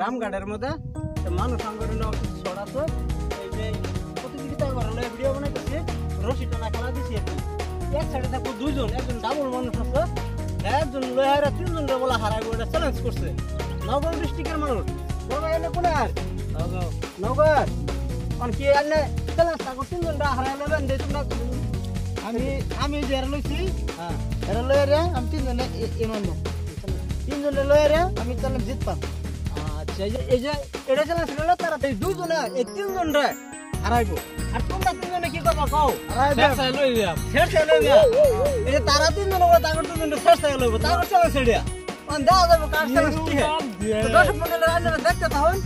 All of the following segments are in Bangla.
রামঘাটের মধ্যে মানুষ সংগঠন ছড়াচ্ছে এই যে প্রতিযোগিতা করানো ভিডিও বানাইতেছি রশি টানা খেলা দিছি এক সাইডে থাকবো দুইজন একজন ডাবল মানুষ আছে একজন লয়ারা তিনজন বলা হারাইবো এটা চ্যালেঞ্জ করছে নগর ডিস্ট্রিক্টের মানুষ নগর এনে কোন আর নগর কারণ কি এনে চ্যালেঞ্জ থাকবো তিনজনটা হারাই নেবেন যে তোমরা আমি যে এরা লইছি হ্যাঁ এরা লয়ারে আমি তিনজনে এমন তিনজনে লয়ারে আমি চ্যালেঞ্জ জিততাম আচ্ছা এই যে এটা চ্যালেঞ্জ হলো তারা এই দুইজনে এই তিনজনরে হারাইবো আর তোমরা তিনজনে কি করবা কও শেষ লই দিয়া এই যে তারা তিনজনে বলে তাগর তিনজনে শেষ লইব তাগর চ্যালেঞ্জ এডিয়া কোন দাও যাবো কার চ্যালেঞ্জ কি তো দর্শক মণ্ডলীরা আপনারা দেখতে থাকুন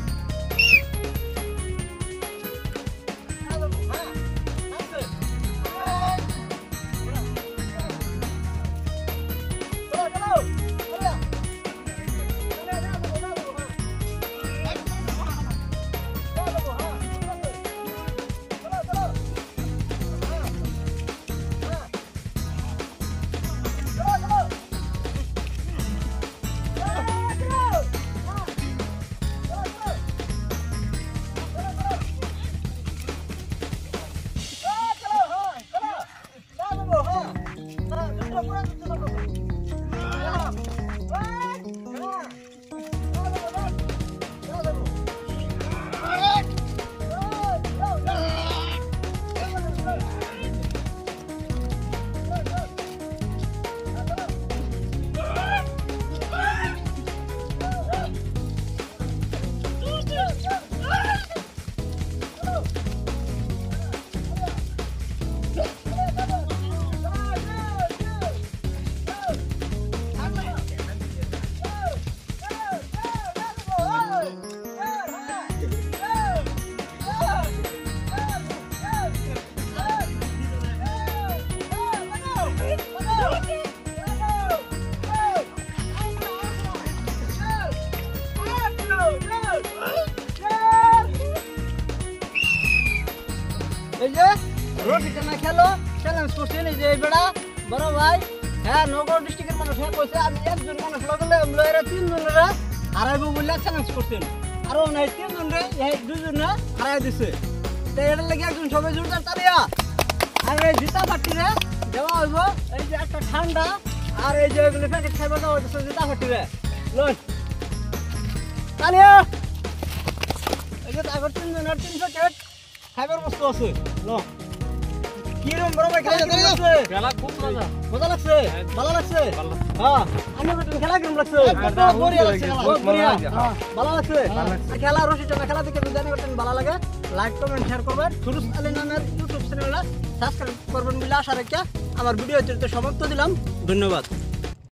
রশি টানা খেলো চ্যালেঞ্জ করছেন এই যে বেড়া বড় ভাই হ্যাঁ নগর ডিস্ট্রিক্টের মানুষ হ্যাঁ কইছে আমি একজন মানুষ লগলে লয়েরা তিনজনেরা হারাইবো বলে চ্যালেঞ্জ করছেন আর নাই তিনজনে এই দুইজনে হারাই দিছে তো এটার লাগি একজন সবাই জোরদার তালিয়া আর এই জিতা পার্টিরে দেওয়া হইব এই যে একটা ঠান্ডা আর এই যে এগুলো প্যাকেট খাইবা দেওয়া হইতেছে জিতা পার্টিরে লন তালিয়া এই যে আগর তিনজনের 3 প্যাকেট খাইবার বস্তু আছে লো কিরম বড় ভাই খেলা খুব মজা লাগছে ভালো লাগছে হ্যাঁ আমি খেলা কিরম লাগছে বড়িয়া লাগছে বড়িয়া ভালো লাগছে খেলা রশি টানা খেলা দেখে জানি করতেন ভালো লাগে লাইক কমেন্ট শেয়ার করবেন সুরুজ আলী নামের ইউটিউব চ্যানেলে সাবস্ক্রাইব করবেন বলে আশা রেখে আমার ভিডিও সমাপ্ত দিলাম ধন্যবাদ।